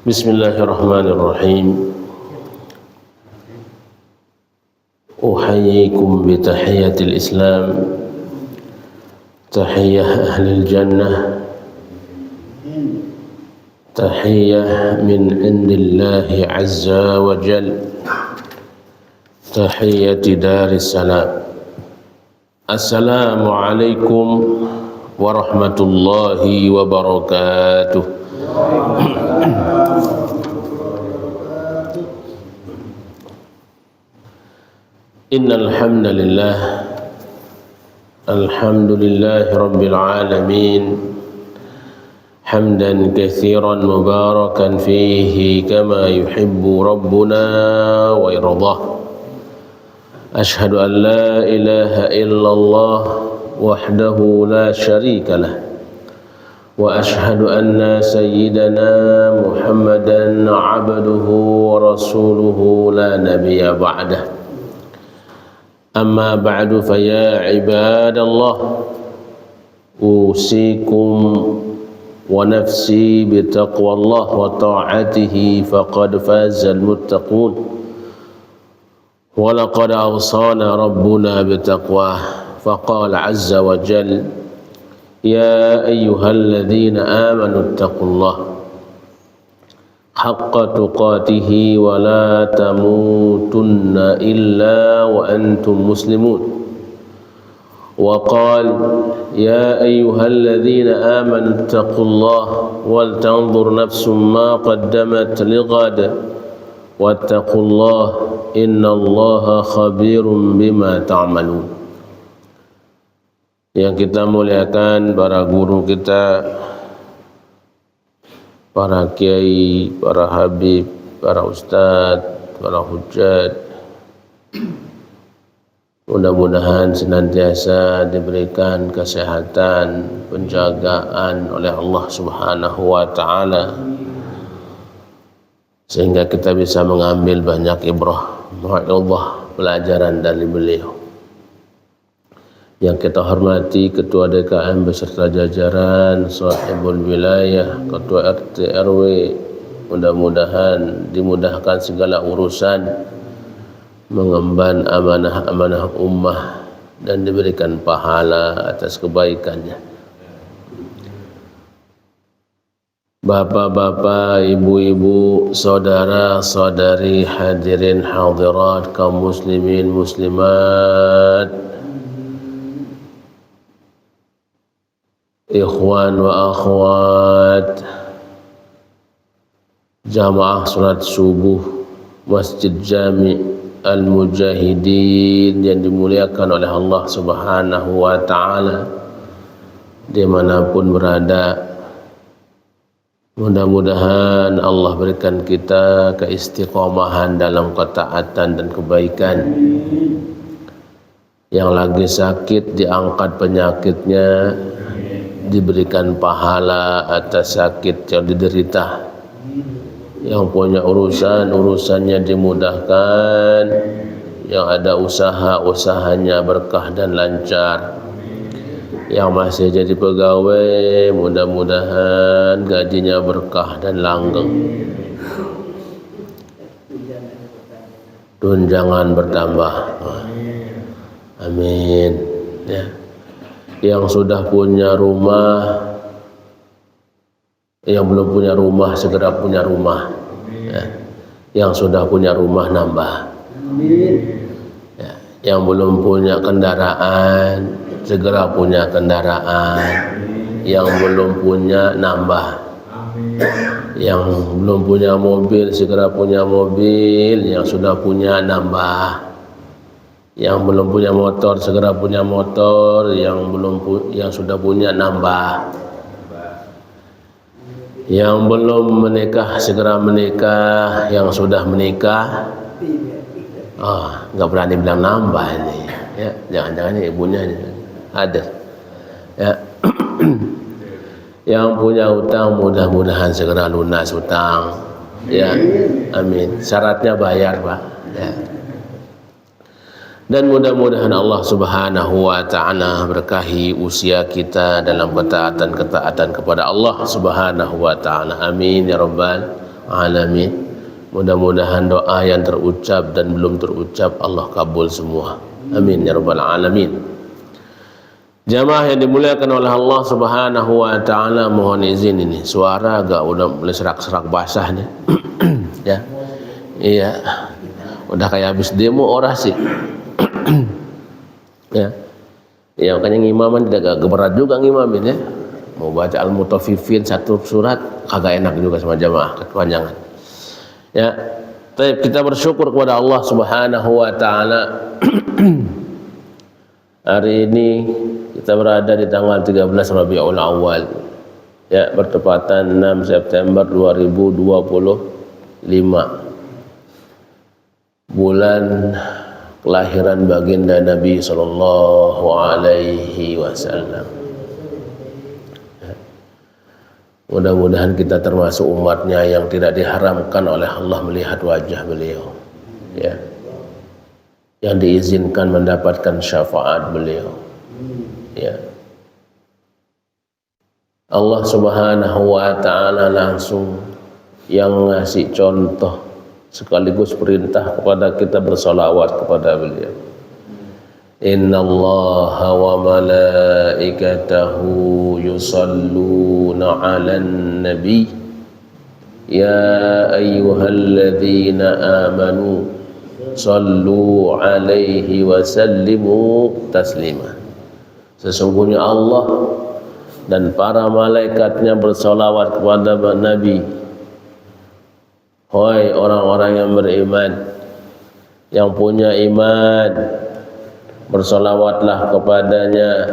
Bismillahirrahmanirrahim. Uhayyikum bi tahiyatil Islam, tahiyyah ahlil jannah, tahiyyah min indillahi azza wa jal, tahiyyati daris salam. Assalamu alaikum warahmatullahi wabarakatuh. Innal hamdalillah, alhamdulillahi rabbil alamin, hamdan katsiran mubarakan fihi kama yuhibbu rabbuna wa yardah. Ashhadu an la ilaha illallah wahdahu la syarika lah, wa ashhadu anna sayyidana Muhammadan abduhu wa rasuluhu la nabiyya ba'dah. Amma ba'du fa ya ibadallah, usikum wa nafsi bi taqwallah wa ta'atihi faqad fazal muttaqun. Wa laqad awsana rabbuna bi taqwah faqala azza wa jal, ya ayyuhalladzina amanu ittaqullaha haqqa tuqatihi wa la tamutunna illa wa antum muslimun. Wa qala ya ayyuhalladzina amanu ittaqullaha wal tanzur nafsum ma qaddamat lighad wattaqullaha innallaha khabirum bima ta'malun. Yang kita muliakan para guru kita, para kiai, para habib, para ustadz, para hujjat, mudah-mudahan senantiasa diberikan kesehatan, penjagaan oleh Allah Subhanahu wa ta'ala, sehingga kita bisa mengambil banyak ibrah, ma'illah, pelajaran dari beliau. Yang kita hormati Ketua DKM beserta jajaran, Sahibul Wilayah, Ketua RT RW, mudah-mudahan dimudahkan segala urusan, mengemban amanah-amanah ummah dan diberikan pahala atas kebaikannya. Bapak-bapak, ibu-ibu, saudara-saudari, hadirin hadirat, kaum muslimin muslimat, ikhwan wa akhwat, jamaah salat subuh Masjid Jami' Al-Mujahidin yang dimuliakan oleh Allah Subhanahu wa ta'ala dimanapun berada. Mudah-mudahan Allah berikan kita keistiqomahan dalam ketaatan dan kebaikan. Yang lagi sakit diangkat penyakitnya, diberikan pahala atas sakit yang diderita. Yang punya urusannya dimudahkan. Yang ada usahanya berkah dan lancar. Yang masih jadi pegawai, mudah-mudahan gajinya berkah dan langgeng, tunjangan bertambah. Amin. Ya. Yang sudah punya rumah, yang belum punya rumah segera punya rumah. Ya. Yang sudah punya rumah nambah. Ya. Yang belum punya kendaraan segera punya kendaraan. Yang belum punya nambah. Yang belum punya mobil segera punya mobil. Yang sudah punya nambah. Yang belum punya motor segera punya motor. Yang sudah punya nambah. Yang belum menikah segera menikah. Yang sudah menikah nggak berani bilang nambah ini. Ya, jangan-jangan ini ibunya ini ada. Ya. Yang punya utang mudah-mudahan segera lunas utang. Ya, amin. Syaratnya bayar, Pak. Ya. Dan mudah-mudahan Allah Subhanahu wa ta'ala berkahi usia kita dalam ketaatan kepada Allah Subhanahu wa ta'ala. Amin ya rabbal alamin. Mudah-mudahan doa yang terucap dan belum terucap Allah kabul semua. Amin ya rabbal alamin. Jamaah yang dimuliakan oleh Allah Subhanahu wa taala, mohon izin ini suara agak udah mulai serak-serak basah nih. Ya. Iya. Udah kayak habis demo orasi. Ya. Ya makanya ngimaman tidak agak berat juga ngimamin ya. Mau baca Al-Mutaffifin satu surat agak enak juga sama jamaah kepanjangan. Ya. Baik, kita bersyukur kepada Allah Subhanahu wa taala. Hari ini kita berada di tanggal 13 Rabiul Awal. Ya, bertepatan 6 September 2025. Bulan kelahiran baginda Nabi sallallahu alaihi wasallam. Mudah-mudahan kita termasuk umatnya yang tidak diharamkan oleh Allah melihat wajah beliau, ya, yang diizinkan mendapatkan syafaat beliau, ya. Allah Subhanahu wa taala langsung yang ngasih contoh sekaligus perintah kepada kita bersolawat kepada beliau. Innallaha wa malaikatahu yusalluna 'alan nabi ya ayyuhalladzina amanu sallu 'alaihi wa sallimu taslima. Sesungguhnya Allah dan para malaikatnya bersolawat kepada Nabi. Hai orang-orang yang beriman, yang punya iman, bersolawatlah kepadanya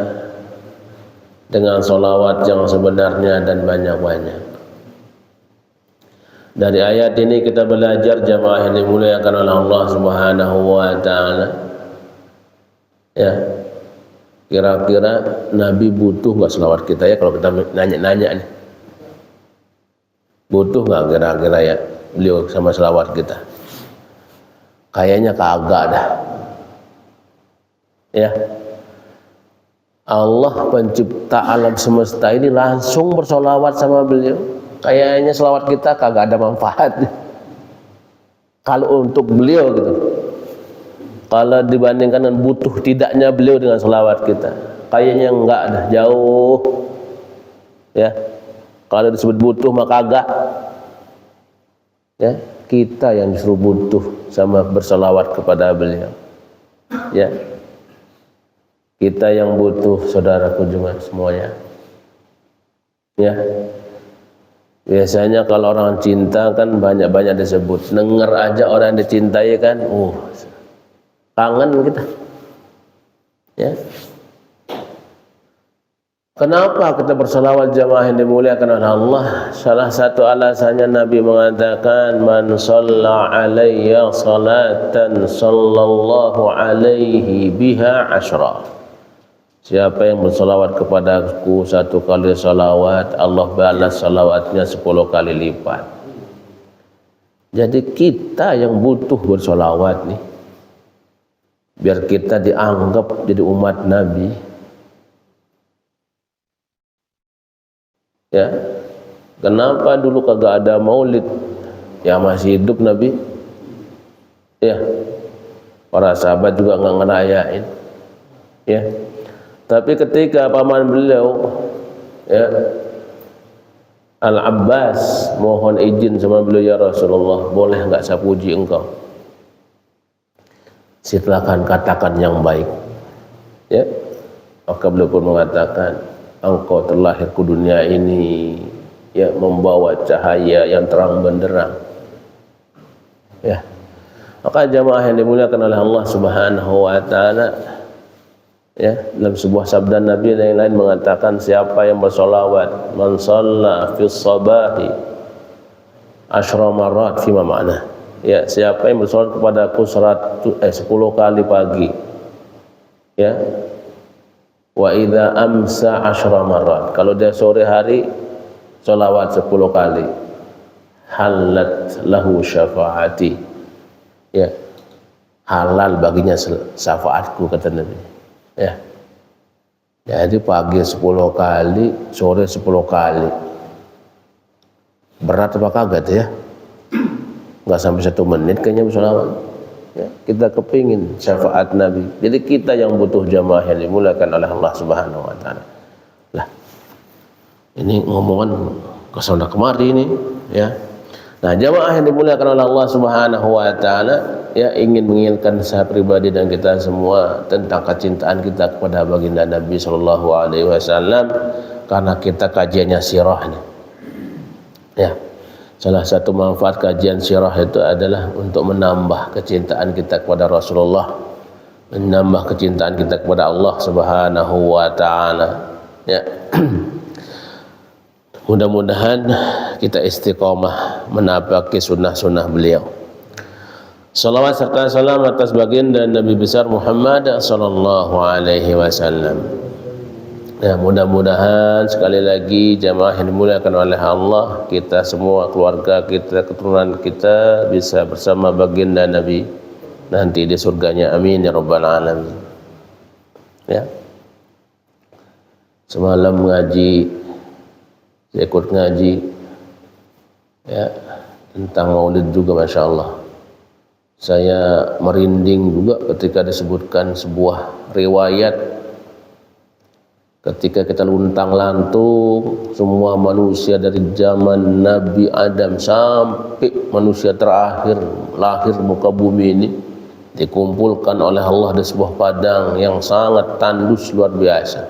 dengan solawat yang sebenarnya dan banyak-banyak. Dari ayat ini kita belajar jamaah yang dimuliakan oleh Allah Subhanahu wa taala. Ya. Kira-kira Nabi butuh enggak selawat kita ya, kalau kita nanya-nanya nih. Butuh enggak kira-kira ya beliau sama selawat kita? Kayaknya kagak dah. Ya. Allah pencipta alam semesta ini langsung bersolawat sama beliau. Kayaknya selawat kita kagak ada manfaatnya kalau untuk beliau gitu. Kalau dibandingkan dengan butuh tidaknya beliau dengan selawat kita, kayaknya enggak ada, jauh. Ya. Kalau disebut butuh maka kagak. Ya, kita yang disuruh butuh sama berselawat kepada beliau. Ya. Kita yang butuh, saudaraku juga semuanya. Ya. Biasanya kalau orang cinta kan banyak-banyak disebut. Dengar aja orang yang dicintai kan, kangen kita. Ya. Kenapa kita berselawat jamaah yang dimuliakan oleh Allah? Salah satu alasannya Nabi mengatakan, man shalla alayya salatan sallallahu alaihi biha asyra. Siapa yang berselawat kepadaku satu kali salawat, Allah balas salawatnya 10 kali lipat. Jadi kita yang butuh bersolawat nih, biar kita dianggap jadi umat Nabi. Ya, kenapa dulu kagak ada maulid? Ya masih hidup Nabi. Ya, para sahabat juga nggak ngerayain. Ya, tapi ketika paman beliau, ya, Al-Abbas mohon izin sama beliau, ya Rasulullah, boleh nggak saya puji engkau? Silakan katakan yang baik. Ya, maka beliau pun mengatakan, engkau terlahir ke dunia ini ya membawa cahaya yang terang benderang. Ya. Maka jamaah yang dimuliakan oleh Allah Subhanahu wa taala, ya, dalam sebuah sabda Nabi yang lain mengatakan, siapa yang bersolawat, man shalla fi shabahi asyra marrat, fi makna. Ya, siapa yang bersolawat kepadaku 10 kali pagi. Ya. Wa idza amsa asyra marrat, kalau dia sore hari selawat 10 kali, halat lahu syafaati, ya, halal baginya syafaatku, kata Nabi. Ya, jadi pagi 10 kali, sore 10 kali, berat apa kagak ya? nggak sampai 1 menit kayaknya bersolawat. Ya, kita kepingin syafaat Nabi. Jadi kita yang butuh jamaah yang dimuliakan oleh Allah Subhanahu wa taala. Lah, ini ngomongan kesana kemari ini, ya. Nah, jamaah yang dimuliakan oleh Allah Subhanahu wa taala, ya, ingin mengingatkan saya pribadi dan kita semua tentang kecintaan kita kepada baginda Nabi sallallahu alaihi wasallam karena kita kajiannya sirah ini. Ya. Salah satu manfaat kajian sirah itu adalah untuk menambah kecintaan kita kepada Rasulullah, menambah kecintaan kita kepada Allah Subhanahu wa taala. Ya. Mudah-mudahan kita istiqomah menapaki sunnah-sunnah beliau. Salawat serta salam atas baginda Nabi besar Muhammad sallallahu alaihi wasallam. Ya, mudah-mudahan sekali lagi jamaah yang dimuliakan oleh Allah, kita semua, keluarga kita, keturunan kita bisa bersama baginda Nabi nanti di surganya. Amin ya rabbal alamin. Ya. Semalam ngaji, saya ikut ngaji, ya, tentang Maulid juga, masya Allah. Saya merinding juga ketika disebutkan sebuah riwayat. Ketika kita luntang-lantung, semua manusia dari zaman Nabi Adam sampai manusia terakhir lahir muka bumi ini dikumpulkan oleh Allah di sebuah padang yang sangat tandus luar biasa.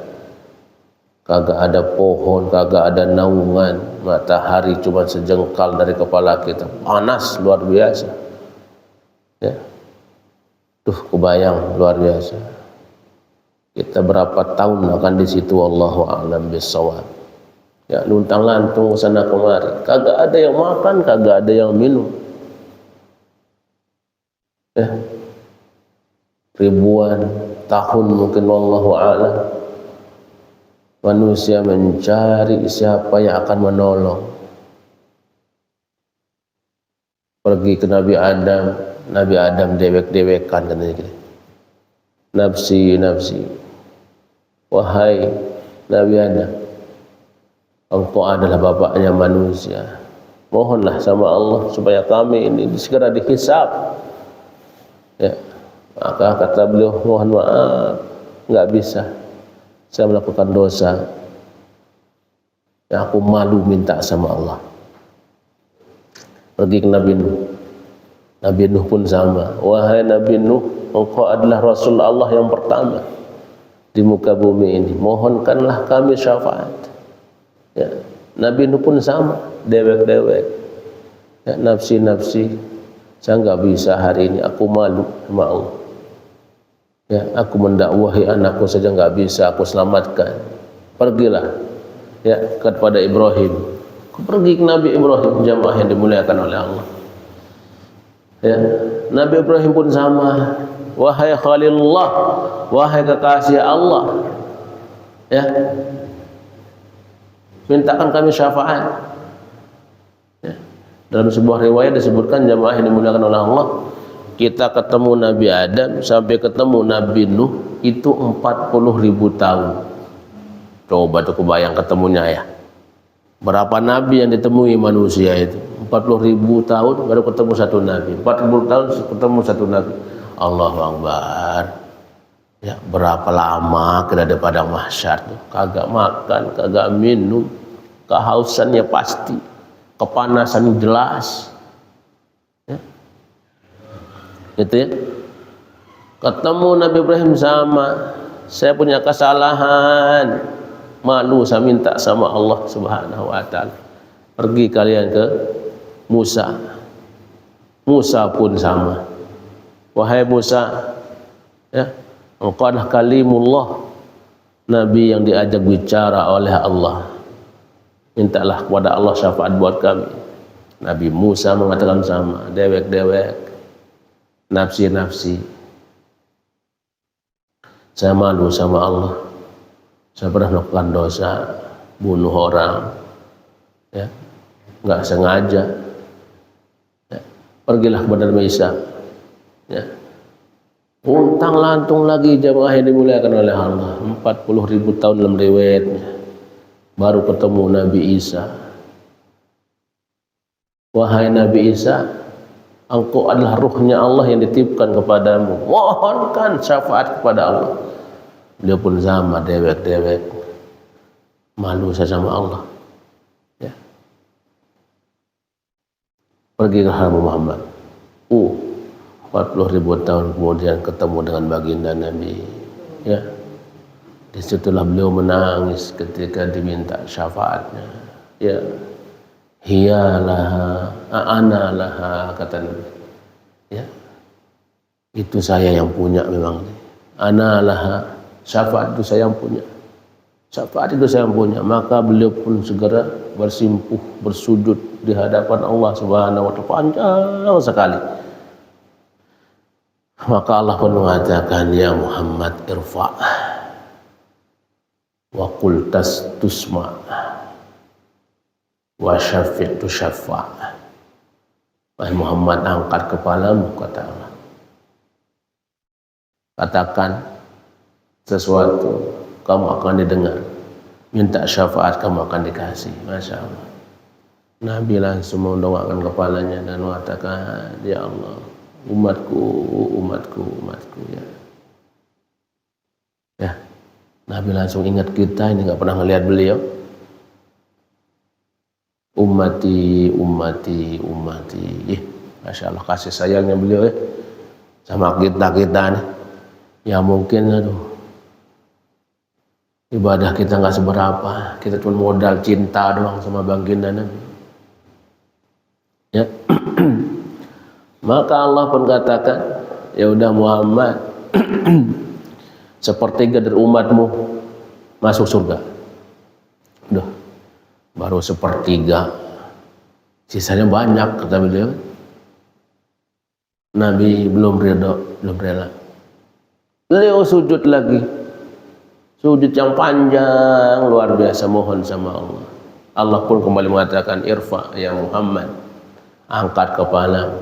Kagak ada pohon, kagak ada naungan, matahari cuma sejengkal dari kepala kita, panas luar biasa. Ya, tuh kebayang luar biasa. Kita berapa tahun akan di situ, wallahu a'lam bissawab. Ya, luntang-lantung sana kemari, kagak ada yang makan, kagak ada yang minum. Ya, ribuan tahun mungkin, wallahu a'lam. Manusia mencari siapa yang akan menolong. Pergi ke Nabi Adam dewek-dewekan katanya gitu. Nafsi, nafsi. Wahai Nabi Adam, engkau adalah bapaknya manusia. Mohonlah sama Allah supaya kami ini segera dihisab. Ya, maka kata beliau, mohon maaf, nggak bisa. Saya melakukan dosa. Ya, aku malu minta sama Allah. Pergi ke Nabi Nuh. Nabi Nuh pun sama. Wahai Nabi Nuh, engkau adalah Rasul Allah yang pertama di muka bumi ini, mohonkanlah kami syafaat. Ya, Nabi Nuh pun sama, dewek-dewek. Ya, nafsi-nafsi, saya nggak bisa hari ini, aku malu sama Allah. Ya, aku mendakwahi anakku saja nggak bisa aku selamatkan. Pergilah, ya, kepada Ibrahim. Pergi ke Nabi Ibrahim, jamaah yang dimuliakan oleh Allah. Ya, Nabi Ibrahim pun sama. Wahai Khalilullah, wahai kekasih Allah, ya, mintakan kami syafaat. Ya. Dalam sebuah riwayat disebutkan jamaah yang dimuliakan oleh Allah, kita ketemu Nabi Adam sampai ketemu Nabi Nuh itu 40.000 tahun. Coba tuh kebayang ketemunya, ya. Berapa nabi yang ditemui manusia itu? 40.000 tahun baru ketemu satu nabi. 40 tahun ketemu satu nabi. Allahu Akbar. Ya, berapa lama kita ada pada mahsyar tuh, kagak makan, kagak minum, kehausannya pasti, kepanasan jelas. Ya. Gitu ya. Ketemu Nabi Ibrahim sama, saya punya kesalahan, malu, saya minta sama Allah Subhanahu wa taala. Pergi kalian ke Musa. Musa pun sama. Wahai Musa, ya, engkau adalah kalimullah, nabi yang diajak bicara oleh Allah. Mintalah kepada Allah syafaat buat kami. Nabi Musa mengatakan sama, dewek-dewek, nafsi-nafsi. Saya malu sama Allah. Saya pernah melakukan dosa, bunuh orang, ya, nggak sengaja. Ya, pergilah kepada Nabi Isa. Ya. Untang lantung lagi jamaah yang dimuliakan oleh Allah, 40.000 tahun dalam riwayatnya baru ketemu Nabi Isa. Wahai Nabi Isa, Engkau adalah ruhnya Allah yang dititipkan kepadamu. Mohonkan syafaat kepada Allah. Beliau pun sama dewek-dewek, malu saya sama Allah. Ya. Pergi ke Nabi Muhammad. 40.000 tahun kemudian ketemu dengan baginda Nabi. Ya. Disitulah beliau menangis ketika diminta syafaatnya. Ya. Hiyalah, ana laha, kata Nabi. Ya. Itu saya yang punya memang. Ana laha, syafaat itu saya yang punya. Syafaat itu saya yang punya. Maka beliau pun segera bersimpuh, bersujud di hadapan Allah Subhanahu wa Ta'ala, panjang sekali. Maka Allah pun mengatakan, ya Muhammad irfa' wa qul tusma' wa syafi' tu syafa'. Wahai Muhammad, angkat kepalamu, kata Allah. Katakan sesuatu, kamu akan didengar. Minta syafaat, kamu akan dikasih. Masya Allah. Nabi langsung mendongakkan kepalanya dan mengatakan, ya Allah, umatku, umatku, umatku. Ya. Ya. Nabi langsung ingat kita, ini nggak pernah ngelihat beliau. Ummati, ummati, ummati. Masya Allah, kasih sayangnya beliau sama kita nih. Ya mungkin ibadah kita nggak seberapa, kita cuma modal cinta doang sama baginda Nabi. Ya. Maka Allah pun katakan, ya udah Muhammad, sepertiga dari umatmu masuk surga. Udah. Baru sepertiga, sisanya banyak, kata beliau. Nabi belum ridho, belum rela. Beliau sujud lagi, sujud yang panjang luar biasa, mohon sama Allah. Allah pun kembali mengatakan, irfa ya Muhammad, angkat kepala,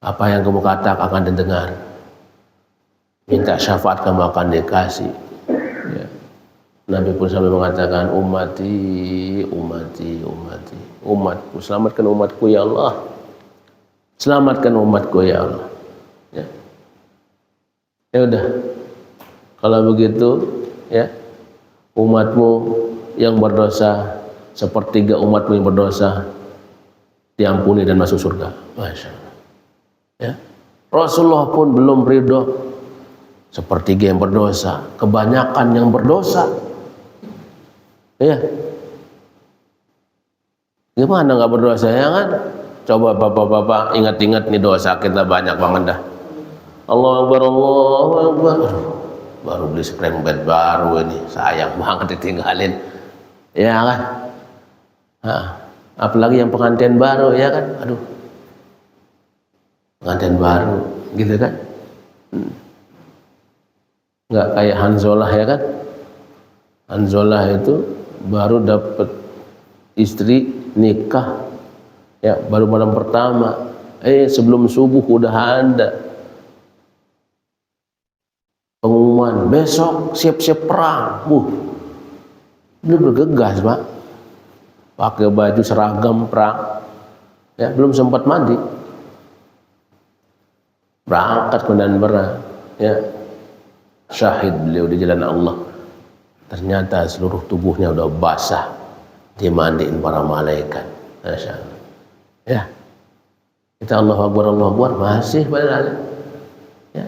apa yang kamu katakan akan didengar, minta syafaat kamu akan dikasih. Ya. Nabi pun sampai mengatakan, ummati, ummati, ummati, umatku, selamatkan umatku ya Allah, selamatkan umatku ya Allah. Ya, ya udah, kalau begitu ya, umatmu yang berdosa sepertiga umatmu yang berdosa diampuni dan masuk surga. Masya Allah. Ya, Rasulullah pun belum ridho, sepertiga yang berdosa, kebanyakan yang berdosa. Ya, gimana nggak berdosa ya kan? Coba bapak-bapak ingat-ingat nih, dosa kita banyak banget dah. Allahu Akbar, Allahu Akbar. Baru beli spring bed baru ini, sayang banget ditinggalin. Ya kan? Nah, apalagi yang pengantin baru, ya kan? Aduh, pengantin baru, gitu kan? Nggak kayak Hanzalah, ya kan? Hanzalah itu baru dapat istri, nikah, ya baru malam pertama, sebelum subuh udah ada pengumuman, besok siap-siap perang. Belum bergegas Pak, pakai baju seragam perang, ya belum sempat mandi, berangkat ke medan perang, ya syahid beliau di jalan Allah. Ternyata seluruh tubuhnya udah basah, dimandiin para malaikat. Masya Allah. Ya, kita Allahu Akbar, Allahu Akbar, masih pada ya,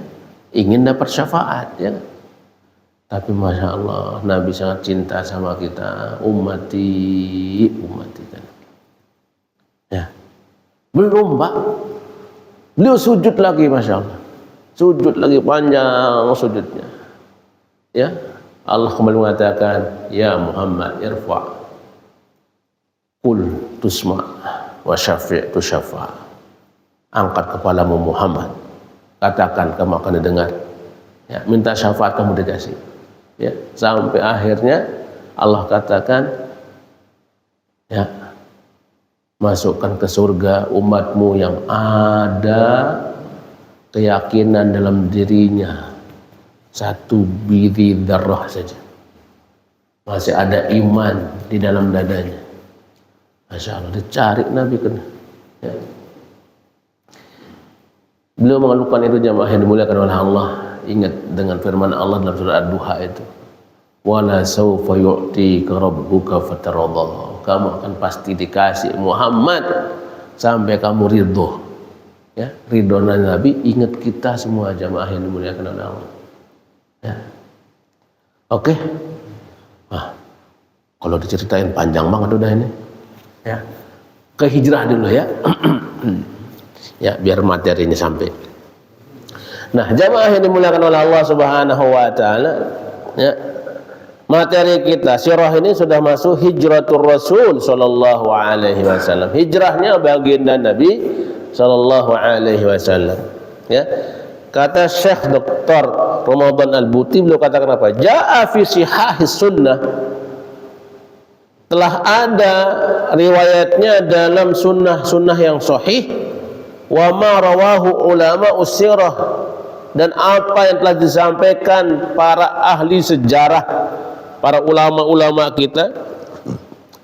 ingin dapat syafaat, ya. Tapi Masya Allah, Nabi sangat cinta sama kita, ummati, ummati kan. Ya, belum Pak, beliau sujud lagi, Masya Allah, sujud lagi panjang sujudnya. Ya, Allah kembali mengatakan, ya Muhammad irfa' qul tusma' wa syafi' tu syafa'. Angkat kepalamu Muhammad, katakan kamu akan didengar. Ya, minta syafaat kamu dikasih. Ya, sampai akhirnya Allah katakan, ya, masukkan ke surga umatmu yang ada keyakinan dalam dirinya satu bidhi dzarrah saja, masih ada iman di dalam dadanya. Masya Allah, dicari Nabi kena. Ya. Beliau mengeluhkan itu jamaah yang dimuliakan oleh Allah. Ingat dengan firman Allah dalam surah Ad-Duha itu, wala sawfa yu'tika rabbuka fataradha. Kamu akan pasti dikasih Muhammad sampai kamu ridho. Ya, ridho Nabi. Ingat kita semua jamaah yang dimuliakan oleh Allah. Ya. Oke. Nah, kalau diceritain panjang banget udah ini. Ya. Ke hijrah dulu ya. Ya, biar materinya sampai. Nah, jamaah yang dimuliakan oleh Allah Subhanahu wa taala, ya. Materi kita sirah ini sudah masuk hijratul Rasul sallallahu alaihi wasallam. Hijrahnya baginda Nabi sallallahu alaihi wasallam. Ya. Kata Syekh Dr. Ramadan Al-Buti, beliau katakan apa? Jaa fi sihahis sunnah. Telah ada riwayatnya dalam sunnah-sunnah yang sahih, wa ma rawahu ulama usirah, dan apa yang telah disampaikan para ahli sejarah, para ulama-ulama kita,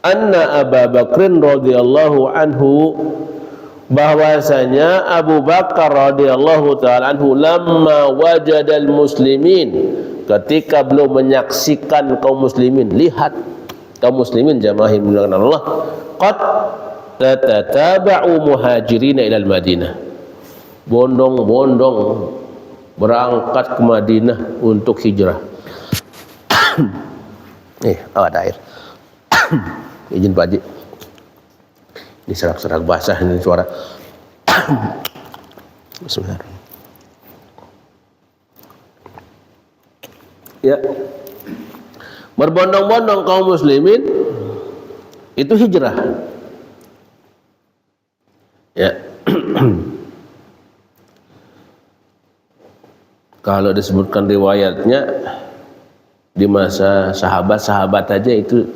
anna Abu Bakrin radhiyallahu anhu, bahwasanya Abu Bakar radhiyallahu taala anhu, lamma wajadal muslimin, ketika beliau menyaksikan kaum muslimin, lihat kaum muslimin jamaah yang dimuliakan Allah, qad tatataba'u muhajirin ila Madinah, bondong-bondong berangkat ke Madinah untuk hijrah. Ada air. Izin Pak Haji. Ini serak-serak basah ini suara. Bismillahirrahmanirrahim. Ya. Berbondong-bondong kaum muslimin itu hijrah. Ya. Kalau disebutkan riwayatnya di masa sahabat-sahabat aja itu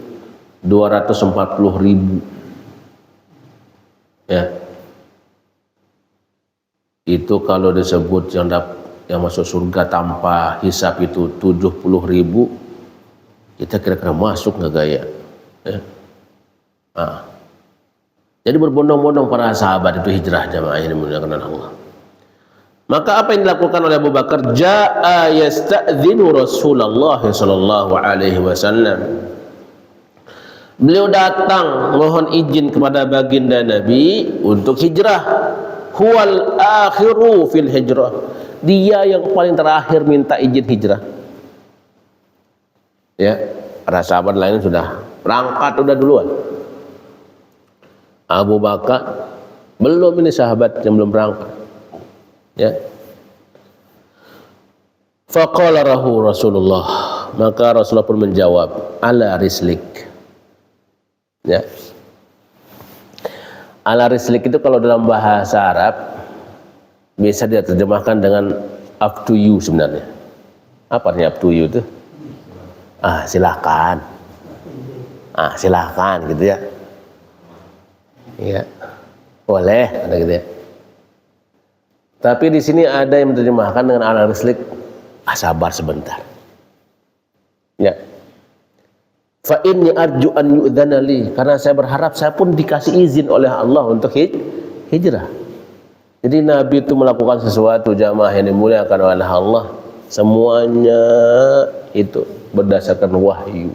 240.000. Ya. Itu kalau disebut yang masuk surga tanpa hisab itu 70.000, kita kira-kira masuk nggak gaya? Ya. Nah. Jadi berbondong-bondong para sahabat itu hijrah jamaah yang dimuliakan oleh Allah. Maka apa yang dilakukan oleh Abu Bakar? Ja'a yasta'dzinu Rasulullah sallallahu alaihi wasallam. Beliau datang mohon izin kepada baginda Nabi untuk hijrah. Huwal akhiru fil hijrah. Dia yang paling terakhir minta izin hijrah. Ya, para sahabat lain sudah berangkat, udah duluan. Abu Bakar belum, ini sahabat yang belum berangkat. Ya. Faqala lahu Rasulullah, maka Rasulullah pun menjawab, ala rislik. Ya. Ala rislik itu kalau dalam bahasa Arab bisa diterjemahkan dengan up to you sebenarnya. Apa artinya up to you itu? Silakan. Silakan gitu ya. Ya. Boleh, ada gitu ya. Tapi di sini ada yang menerjemahkan dengan ala rislik, sabar sebentar. Ya. Fa inni arju an yu'dzana li, karena saya berharap saya pun dikasih izin oleh Allah untuk hijrah. Jadi Nabi itu melakukan sesuatu jamaah yang dimuliakan oleh Allah, semuanya itu berdasarkan wahyu.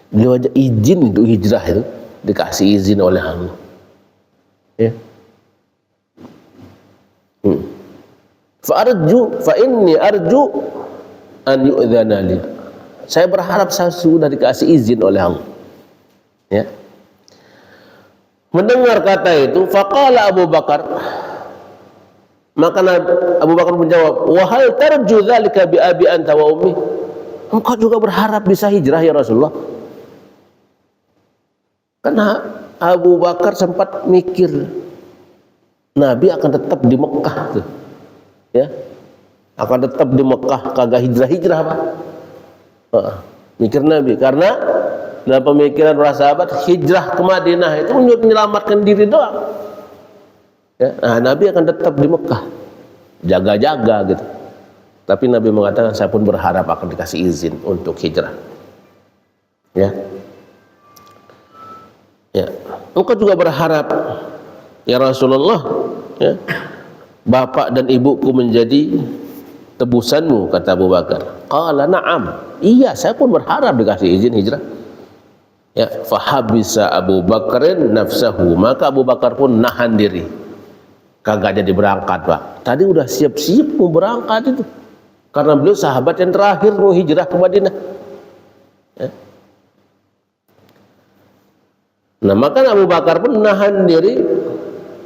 Beliau aja izin untuk hijrah itu dikasih izin oleh Allah. Ya. Fa inni arju an yu'dzana li. Saya berharap saya sudah dikasih izin oleh Allah. Ya. Mendengar kata itu, faqala Abu Bakar, maka Abu Bakar menjawab, wa hal tarju dzalika bi abi anta wa ummi? Engkau juga berharap bisa hijrah ya Rasulullah? Karena Abu Bakar sempat mikir Nabi akan tetap di Mekah tuh. Ya. Akan tetap di Mekah, kagak hijrah-hijrah, Pak. Mikir Nabi, karena dalam pemikiran para sahabat hijrah ke Madinah itu untuk menyelamatkan diri doang. Ya, Nabi akan tetap di Mekah, jaga-jaga gitu. Tapi Nabi mengatakan saya pun berharap akan dikasih izin untuk hijrah. Ya, ya. Engkau juga berharap ya Rasulullah, ya, bapak dan ibuku menjadi tebusanmu, kata Abu Bakar. Qala na'am, iya saya pun berharap dikasih izin hijrah. Ya, fahabisa Abu Bakarin nafsahu, maka Abu Bakar pun nahan diri, kagak jadi berangkat Pak. Tadi udah siap-siap mau berangkat itu, karena beliau sahabat yang terakhir mau hijrah ke Madinah. Ya. Nah maka Abu Bakar pun nahan diri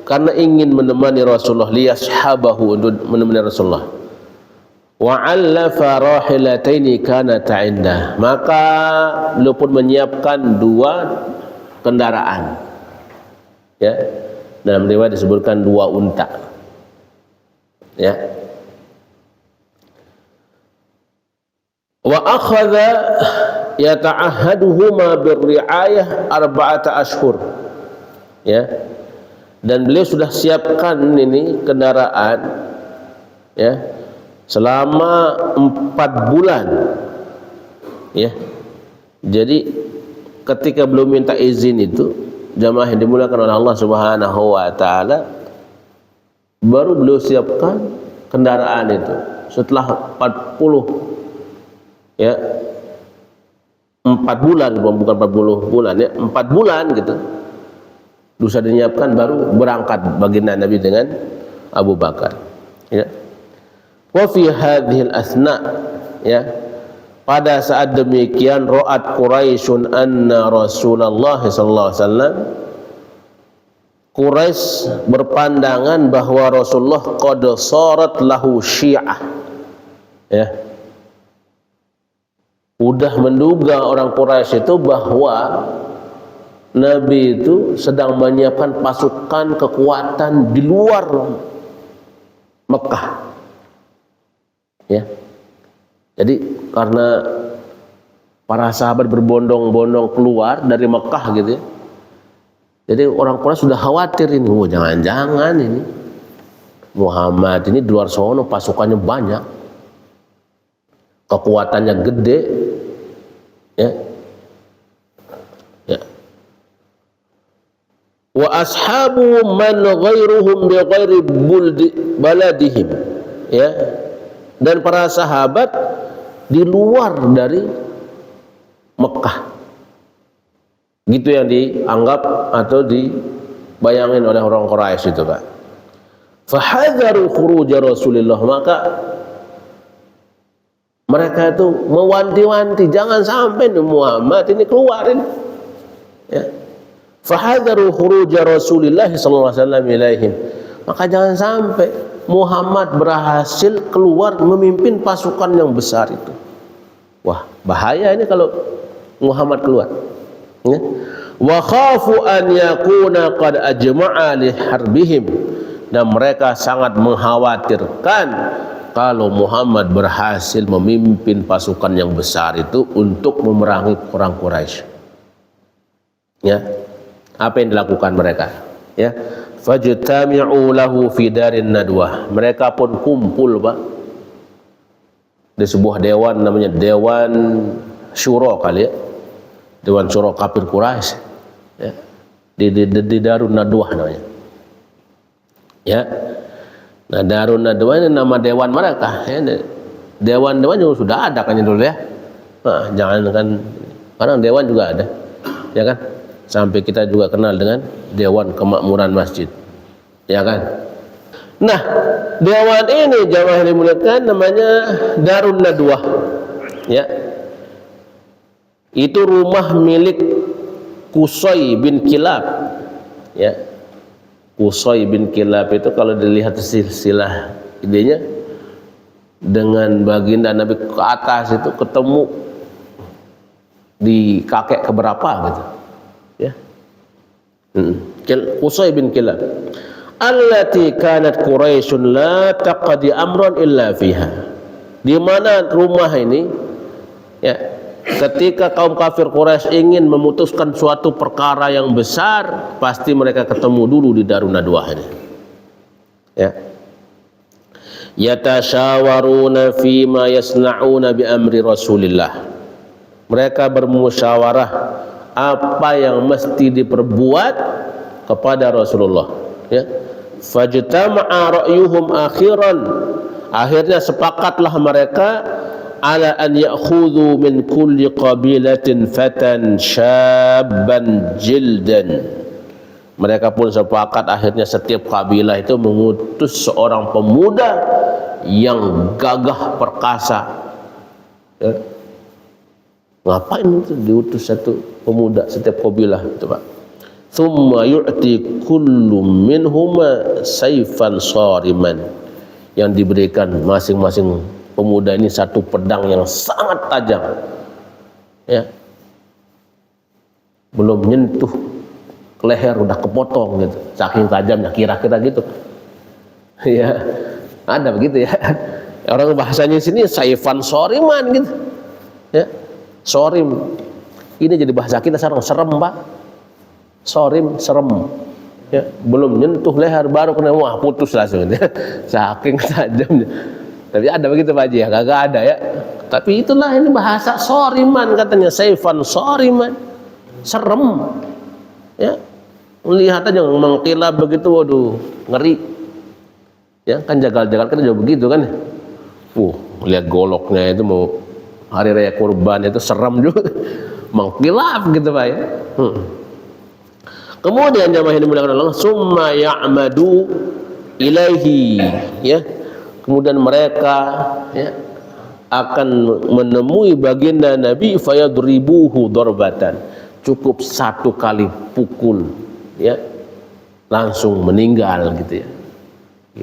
karena ingin menemani Rasulullah, liyashabahu, untuk menemani Rasulullah. Wa 'allafa rahilataini kanata 'indah, maka beliau pun menyiapkan dua kendaraan. Ya. Dalam riwayat disebutkan dua unta. Ya. Wa akhadha yata'ahhaduhuma birri'ayah arba'ata ashhur. Ya. Dan beliau sudah siapkan ini kendaraan, ya, selama 4 bulan. Ya. Jadi ketika beliau minta izin itu, jamaah yang dimuliakan oleh Allah Subhanahu wa taala, baru beliau siapkan kendaraan itu setelah 40, ya, 4 bulan, bukan 40 bulan ya, 4 bulan gitu, bisa dinyiapkan, baru berangkat baginda Nabi dengan Abu Bakar. Ya. Wa fi hadhil asna, ya, pada saat demikian, ra'at Quraisyun anna Rasulullah sallallahu alaihi wasallam, Quraisy berpandangan bahwa Rasulullah qad sarat lahu syi'ah. Ya. Udah menduga orang Quraisy itu bahwa Nabi itu sedang menyiapkan pasukan kekuatan di luar Mekah. Ya. Jadi karena para sahabat berbondong-bondong keluar dari Mekah gitu ya. Jadi orang Quraisy sudah khawatir ini, oh jangan-jangan ini Muhammad ini di luar sono pasukannya banyak, kekuatannya gede, ya. Ya. Wa ashabu man ghairuhum bi ghairi baladihim, ya. Dan para sahabat di luar dari Mekah, gitu yang dianggap atau dibayangin oleh orang Quraisy itu Pak. Fahadzaru khuruj Rasulullah, maka mereka itu mewanti-wanti jangan sampai Muhammad ini keluarin. Ya. Fahadzaru khuruj Rasulullah sallallahu alaihi wasallam ilaihim, maka jangan sampai Muhammad berhasil keluar memimpin pasukan yang besar itu. Wah, bahaya ini kalau Muhammad keluar. Ya. Wa khafu an yakuna qad ajma'a li harbihim, dan mereka sangat mengkhawatirkan kalau Muhammad berhasil memimpin pasukan yang besar itu untuk memerangi orang Quraisy. Ya. Apa yang dilakukan mereka? Ya. Fajtami'u lahu fi darin nadwah. Mereka pun kumpul Pak di sebuah dewan, namanya Dewan Syuro kali ya. Dewan Syuro kafir Quraisy. Ya. Di Darun Nadwah namanya. Ya. Nah, Darun Nadwah ini nama dewan mereka, ya. Dewan-dewan juga sudah ada kan dulu ya. Nah, jangan kan sekarang dewan juga ada. Ya kan? Sampai kita juga kenal dengan Dewan Kemakmuran Masjid, ya kan. Nah, dewan ini jamaah yang dimuliakan namanya Darun Nadwah, ya. Itu rumah milik Qusay bin Kilab, ya. Qusay bin Kilab itu kalau dilihat silsilah idenya dengan baginda Nabi ke atas itu ketemu di kakek keberapa gitu. Ya. Qusay bin Kilab allati kanat Quraisyun la taqdi amran illa fiha, di mana rumah ini, ya, ketika kaum kafir Quraisy ingin memutuskan suatu perkara yang besar, pasti mereka ketemu dulu di Darun Nadwah ini. Ya. Yatasyawaruna fima yasna'una bi amri Rasulillah, mereka bermusyawarah apa yang mesti diperbuat kepada Rasulullah, ya. Fajtama'a ra'yuhum akhiran, akhirnya sepakatlah mereka ala an ya'khudhu min kulli qabilatin fatan syabban jildan. Mereka pun sepakat akhirnya setiap kabilah itu mengutus seorang pemuda yang gagah perkasa. Ya. Ngapain itu diutus satu pemuda setiap kabilah itu, Pak? Thumma yu'ti kullu minhuma sayfan sariman, yang diberikan masing-masing pemuda ini satu pedang yang sangat tajam. Ya. Belum nyentuh leher udah kepotong gitu, saking tajamnya, kira-kira gitu. Ya, ada begitu ya. Orang bahasanya sini saifan soriman gitu. Ya, sorim. Ini jadi bahasa kita sekarang serem, Pak. Sorim, serem. Ya, belum nyentuh leher baru kena wah putus langsung. Saking tajamnya. Tapi ada begitu Pak Haji ya, kagak ada ya. Tapi itulah ini bahasa soriman katanya, saifan soriman. Serem. Ya. Melihat aja mengkilap begitu, waduh, ngeri. Ya, kan jagal-jagal kan juga begitu kan. Lihat goloknya itu mau hari raya kurban itu serem juga. Mengkilap gitu Pak ya. Kemudian jamaah yang dimuliakan Allah, summa ya'madu ilaihi, ya. Kemudian mereka ya akan menemui baginda Nabi fayadribuhu darbatan. Cukup satu kali pukul, ya, langsung meninggal gitu ya.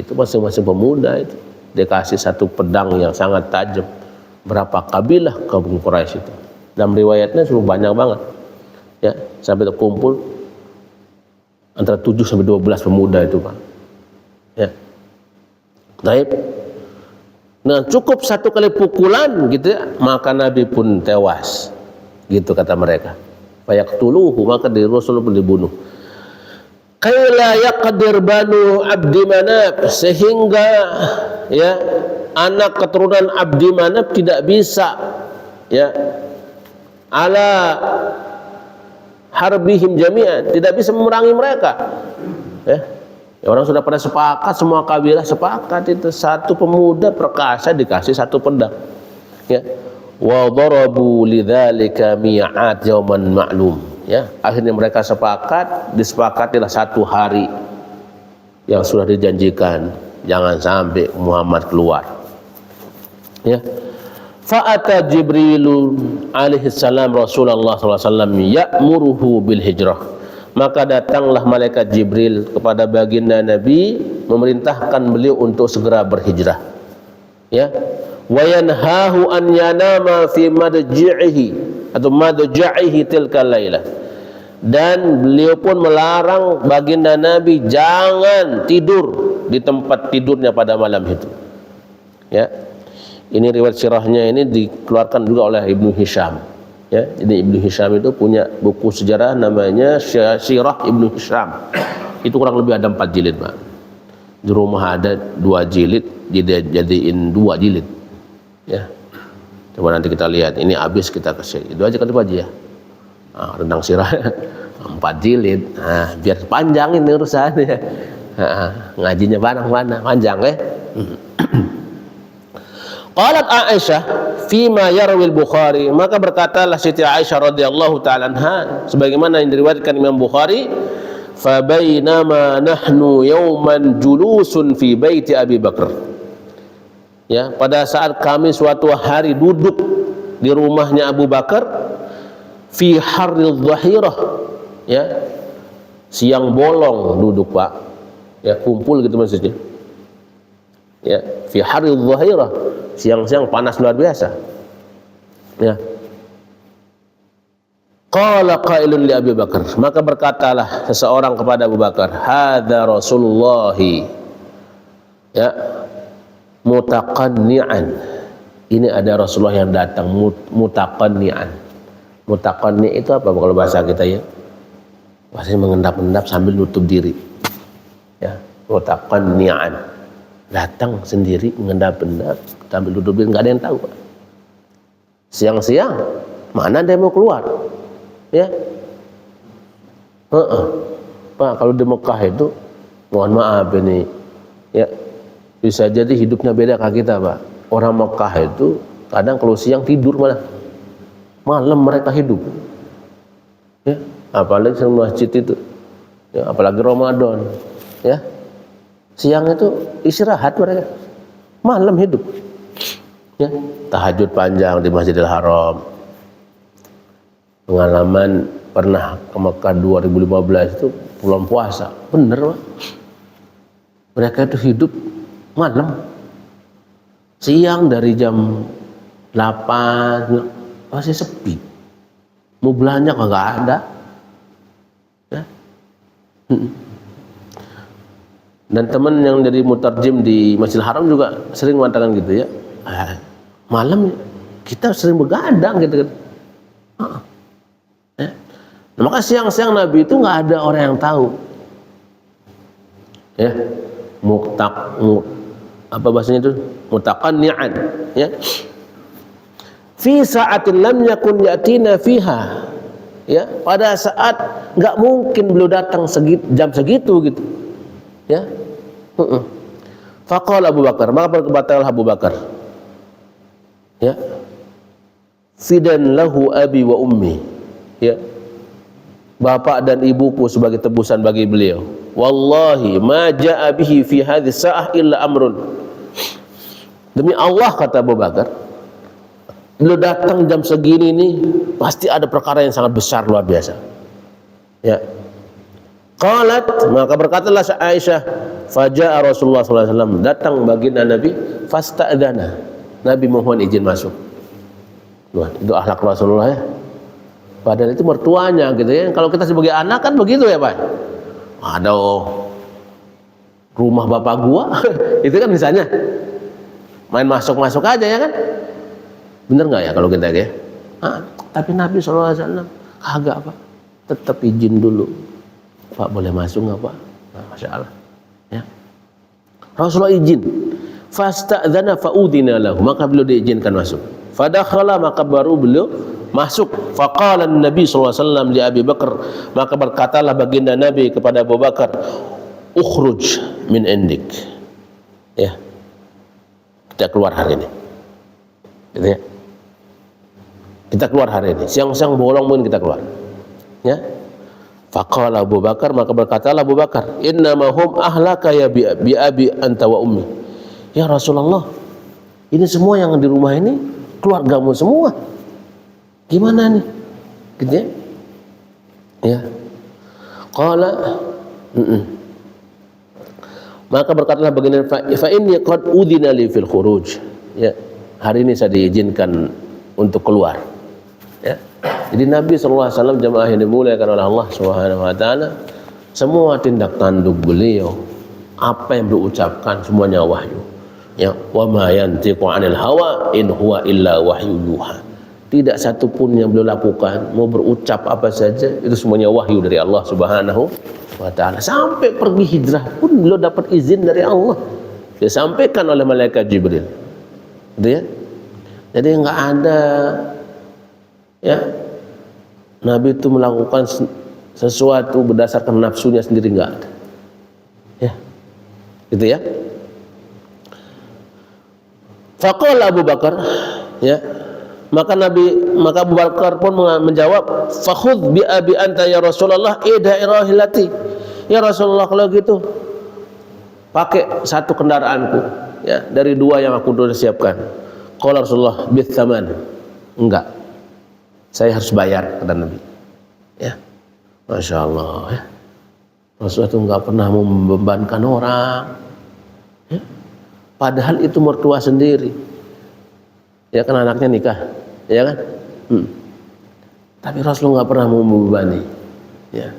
Itu masing-masing pemuda itu dikasih satu pedang yang sangat tajam. Berapa kabilah kaum Quraisy itu? Dalam riwayatnya sudah banyak banget. Ya, sampai terkumpul antara 7 sampai 12 pemuda itu, Pak. Ya. Baik. Nah, cukup satu kali pukulan gitu ya, maka Nabi pun tewas. Gitu kata mereka. Fayaqtuluhu, maka Rasul pun dibunuh. Kaila yaqdir banu Abdi Manaf, sehingga ya anak keturunan Abdi Manaf tidak bisa ya ala harbihim jami'an, tidak bisa memerangi mereka. Ya, orang sudah pada sepakat, semua kabilah sepakat itu satu pemuda perkasa dikasih satu pedang. Ya. Wa darabu lidzalika mi'at yauman ma'lum. Ya, akhirnya mereka sepakat, disepakatilah satu hari yang sudah dijanjikan, jangan sampai Muhammad keluar. Ya. Fa'ata Jibrilu alaihi salam Rasulullah SAW ya'muruhu bil hijrah. Maka datanglah malaikat Jibril kepada baginda Nabi memerintahkan beliau untuk segera berhijrah. Ya. Wa yanhahu an yanama fi madji'ihi atau madja'ihi tilka lailah. Dan beliau pun melarang baginda Nabi jangan tidur di tempat tidurnya pada malam itu. Ya. Ini riwayat sirahnya ini dikeluarkan juga oleh Ibnu Hisham. Ya, jadi Ibnu Hisham itu punya buku sejarah namanya Sirah Ibnu Hisham. Itu kurang lebih ada 4 jilid, Pak. Di rumah ada 2 jilid, jadiin 2 jilid. Ya. Coba nanti kita lihat, ini habis kita kasih. Itu aja kan Pak Haji ya. Nah, rendang sirah 4 jilid. Nah, biar panjang ini urusannya. Ngajinya panjang ya. Qalat Aisyah fima yarwi al-Bukhari, maka berkatalah Siti Aisyah radhiyallahu taala anha sebagaimana yang diriwayatkan Imam Bukhari, fa bainama nahnu yawman julusun fi baiti Abi Bakar. Ya, pada saat kami suatu hari duduk di rumahnya Abu Bakar fi harril dhahirah, ya, siang bolong duduk Pak, ya, kumpul gitu maksudnya, ya, fi harril dhahirah, siang-siang panas luar biasa, ya. Qala qailun li Abi Bakar, maka berkatalah seseorang kepada Abu Bakar, hadza Rasulullahi, ya, mutaqanni'an, ini ada Rasulullah yang datang mutaqanni'an. Mutaqanni' itu apa kalau bahasa kita ya? Bahasanya mengendap-endap sambil nutup diri. Ya, mutaqanni'an. Datang sendiri mengendap-endap sambil nutup diri, enggak ada yang tahu, Pak. Siang-siang mana dia mau keluar? Ya. Pak, kalau di Mekah itu Mohon maaf ini, ya bisa jadi hidupnya beda kayak kita, Pak. Orang Mekah itu kadang kalau siang tidur malam mereka hidup. Ya, apalagi di masjid itu, ya, apalagi Ramadan, ya siang itu istirahat mereka, malam hidup. Ya, tahajud panjang di Masjidil Haram. Pengalaman pernah ke Mekah 2015 itu bulan puasa, bener Pak. Mereka itu hidup malam, siang dari jam 8 masih sepi, mau belanja kagak ada, ya. Dan teman yang jadi mutarjim di Masjidil Haram juga sering mengatakan gitu, ya, malam kita sering begadang gitu kan. Ya. Nah, maka siang-siang Nabi itu nggak ada orang yang tahu, ya, apa bahasanya itu, mutaqanni'an, ya, fi sa'atin lam yakun yatina fiha, ya, pada saat nggak mungkin beliau datang jam segitu gitu, ya. Faqala Abu Bakar, maka berkatalah Abu Bakar, ya, fidan lahu abi wa ummi, ya, bapak dan ibuku sebagai tebusan bagi beliau. Wallahi ma ja'a bihi fi hadhihi sa'ah illa amrun. Demi Allah, kata Abu Bakar, beliau datang jam segini nih pasti ada perkara yang sangat besar, luar biasa, ya. Qalat, maka berkatalah Aisyah, faja'a Rasulullah sallallahu alaihi wasallam, datang baginda Nabi, fasta'dzana, Nabi mohon izin masuk. Wah, itu akhlak Rasulullah, ya. Padahal itu mertuanya gitu, ya. Kalau kita sebagai anak kan begitu, ya Pak. Ada rumah bapak gua itu kan misalnya main masuk-masuk aja, ya kan. Bener nggak ya kalau kita, ya? Tapi Nabi SAW kagak, Pak. Tetap izin dulu. Pak, boleh masuk nggak, Pak? Nah, Masya Allah, ya. Rasulullah izin. Fasta'dzana fa'udina lahu, maka beliau diizinkan masuk. Fadakhala, maka baru beliau masuk. Faqala Nabi sallallahu alaihi wasallam li Abi Bakar, maka berkatalah baginda Nabi kepada Abu Bakar, ukhruj min indik, ya, kita keluar hari ini, gitu, ya. Kita keluar hari ini, siang-siang bolong pun kita keluar, ya. Faqala Abu Bakar, maka berkatalah Abu Bakar, innama hum ahlaka ya bi abi anta wa ummi. Ya Rasulullah, ini semua yang di rumah ini keluargamu semua, gimana nih, gitu, ya, ya. Qala, maka berkatalah baginda, fa inni qad udhina li fil khuruj, ya, hari ini saya diizinkan untuk keluar, ya. Jadi Nabi SAW, jamaah yang dimuliakan oleh Allah Subhanahu wa taala, semua tindak tanduk beliau, apa yang beliau ucapkan semuanya wahyu, ya. Wa ma yantiqu 'anil hawa in huwa illa wahyu yuha. Tidak satu pun yang beliau lakukan, mau berucap apa saja, itu semuanya wahyu dari Allah Subhanahu wa taala. Sampai pergi hijrah pun beliau dapat izin dari Allah, disampaikan oleh malaikat Jibril, gitu, ya. Jadi enggak ada, ya, Nabi itu melakukan sesuatu berdasarkan nafsunya sendiri, enggak ada, ya, gitu, ya. Faqala Abu Bakar, ya, maka Abu Bakar pun menjawab, fakhudh bi abi anta ya Rasulullah ida irahilati, ya Rasulullah, kalau gitu pakai satu kendaraanku, ya, dari dua yang aku sudah siapkan. Qala Rasulullah bits tsaman, enggak, saya harus bayar, kata Nabi, ya. Masya Allah, ya. Rasulullah itu enggak pernah membebankan orang, ya. Padahal itu mertua sendiri, ya kan, anaknya nikah, ya kan. Tapi Rasulullah enggak pernah membebani, ya.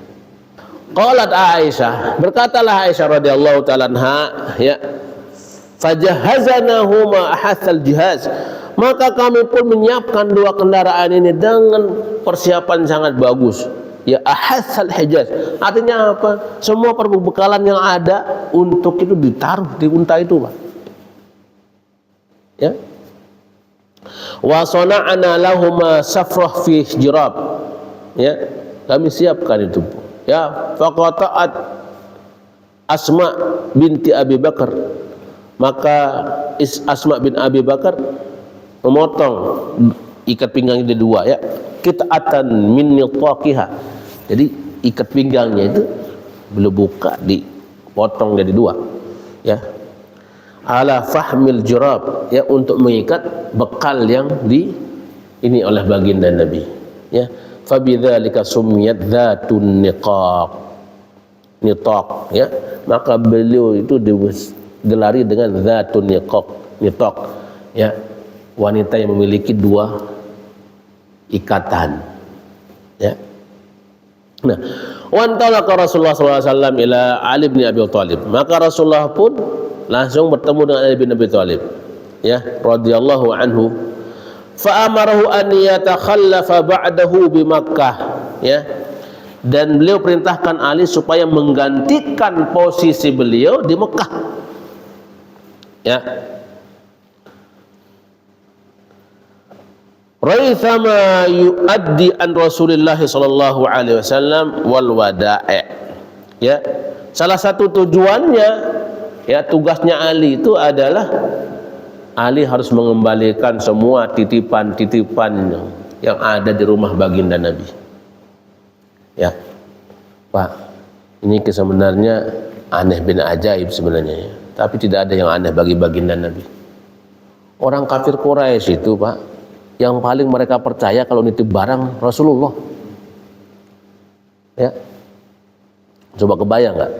Qalat Aisyah, berkatalah Aisyah radhiyallahu taala anha, ya, fajahazanahu ma ahatsal jihaz, maka kami pun menyiapkan dua kendaraan ini dengan persiapan sangat bagus, ya. Ahatsal hijaz artinya apa? Semua perbekalan yang ada untuk itu ditaruh di unta itu, Pak, ya. Wa sana'ana lahuma safrah fi jirab, ya, kami siapkan itu, ya. Faqata'at Asma binti Abi Bakar, maka Asma bin Abi Bakar memotong ikat pinggangnya jadi dua, ya, qit'atan min nitaqiha. Jadi ikat pinggangnya itu belum buka, dipotong jadi dua, ya, ala fahmil jurab, ya, untuk mengikat bekal yang ini oleh baginda Nabi, ya. Fabidzalika sumiyat dzatun nitaq, ya, maka beliau itu digelari dengan dzatun nitaq, ya, wanita yang memiliki dua ikatan, ya. Nah, wantalaqa Rasulullah SAW ila Ali bin Abi Thalib, maka Rasulullah pun langsung bertemu dengan Ali bin Abi Thalib, ya, radhiyallahu anhu. Fa amarahu an yatakhallafa ba'dahu bi Makkah, ya, dan beliau perintahkan Ali supaya menggantikan posisi beliau di Mekah, ya. Raithama yuaddi an Rasulillah sallallahu alaihi wasallam wal wada'i, ya, salah satu tujuannya, ya, tugasnya Ali itu adalah Ali harus mengembalikan semua titipan-titipan yang ada di rumah baginda Nabi, ya. Pak, ini sebenarnya aneh bin ajaib sebenarnya, ya. Tapi tidak ada yang aneh bagi baginda Nabi. Orang kafir Quraisy itu, Pak, yang paling mereka percaya kalau nitip barang Rasulullah, ya. Coba kebayang nggak?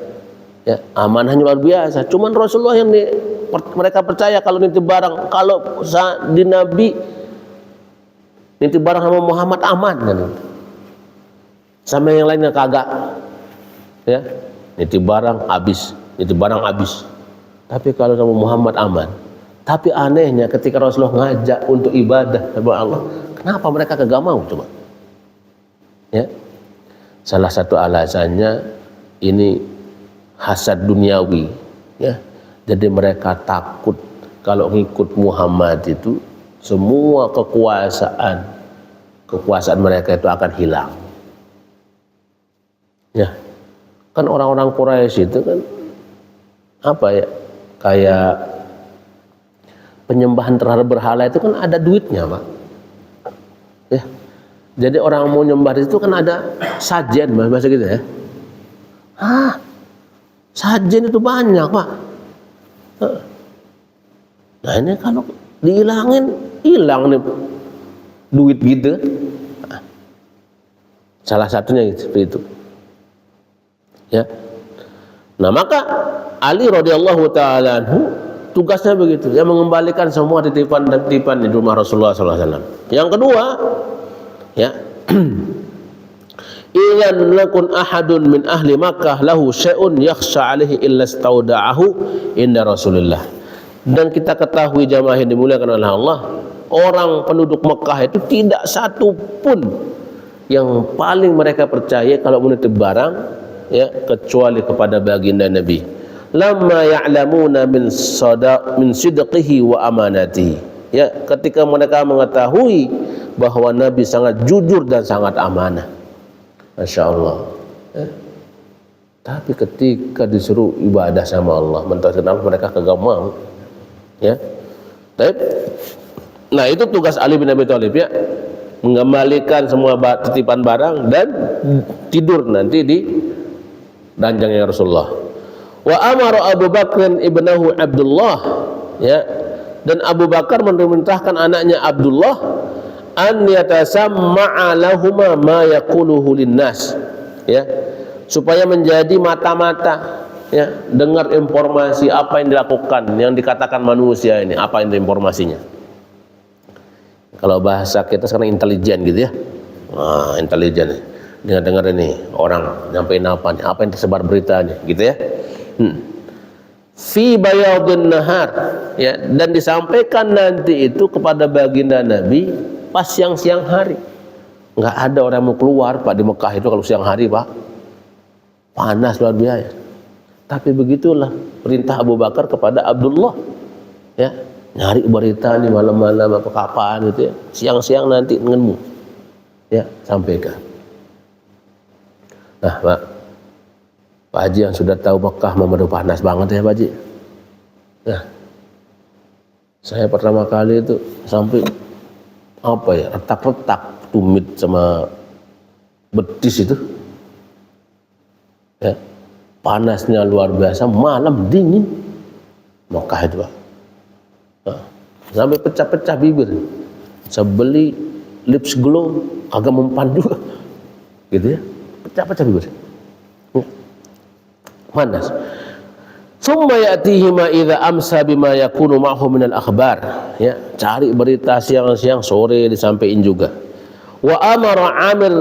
Ya, amanahnya luar biasa. Cuman Rasulullah yang mereka percaya kalau nitip barang. Kalau di Nabi nitip barang sama Muhammad aman, kan? Sama yang lainnya kagak, ya. Nitip barang habis, nitip barang habis. Tapi kalau sama Muhammad aman. Tapi anehnya ketika Rasulullah ngajak untuk ibadah kepada Allah, kenapa mereka kagak mau, coba? Ya. Salah satu alasannya ini hasad duniawi, ya. Jadi mereka takut kalau ngikut Muhammad itu semua kekuasaan mereka itu akan hilang, ya. Kan orang-orang Quraisy itu kan apa, ya, kayak penyembahan terhadap berhala itu kan ada duitnya, Pak, ya. Jadi orang mau nyembah itu kan ada sajen, bahasa gitu, ya. Sajen itu banyak, Pak. Nah, ini kalau dihilangin, hilang nih duit gitu. Salah satunya seperti itu, ya. Nah, maka Ali radhiyallahu taala anhu tugasnya begitu, ya, mengembalikan semua titipan-titipan di rumah Rasulullah SAW. Yang kedua, ya, ilan lakun ahadun min ahli Makkah lahu syai'un yakhsha alaihi illa stauda'ahu inda Rasulillah. Dan kita ketahui jamaah yang dimuliakan oleh Allah, orang penduduk Mekah itu tidak satu pun yang paling mereka percaya kalau menitip barang, ya, kecuali kepada baginda Nabi. Lamma ya'lamuna min sidqihi wa amanatihi, ya, ketika mereka mengetahui bahwa Nabi sangat jujur dan sangat amanah. Masya Allah, ya. Tapi ketika disuruh ibadah sama Allah, mentauhidkan Allah, mereka kagak mau, ya. Nah, itu tugas Ali bin Abi Thalib, ya, mengembalikan semua titipan barang dan tidur nanti di ranjangnya Rasulullah. Wa amara Abu Bakr ibnahu Abdullah, ya, dan Abu Bakar memerintahkan anaknya Abdullah an yatasamma'a lahuma ma yaquluhu linnas, ya, supaya menjadi mata-mata, ya, dengar informasi apa yang dilakukan, yang dikatakan manusia ini, apa itu informasinya. Kalau bahasa kita sekarang intelijen gitu, ya. Nah, intelijen, dengar ini orang nyampein apa nih, apa yang tersebar beritanya, gitu, ya. Fi bayadun nahar, ya, dan disampaikan nanti itu kepada baginda Nabi pas siang hari. Nggak ada orang mau keluar, Pak, di Mekah itu kalau siang hari, Pak, panas luar biasa. Tapi begitulah perintah Abu Bakar kepada Abdullah, ya, nyari berita nih malam-malam apa kapan gitu, ya, siang-siang nanti denganmu, ya, sampaikan. Nah, Pak, Pak Haji yang sudah tahu Mekah memang panas banget ya Pak Haji. Nah, saya pertama kali itu sampai apa ya, retak-retak tumit sama betis itu. Ya, panasnya luar biasa, malam dingin Mekah itu Pak. Nah, sampai pecah-pecah bibir. Saya beli lips glow agak mempan juga, gitu ya, pecah-pecah bibir. Panas. Summa ya'tihi ma idza amsa bima yakunu ma'hu min al-akhbar. Ya, cari berita siang-siang, sore disampaikan juga. Wa amara Amir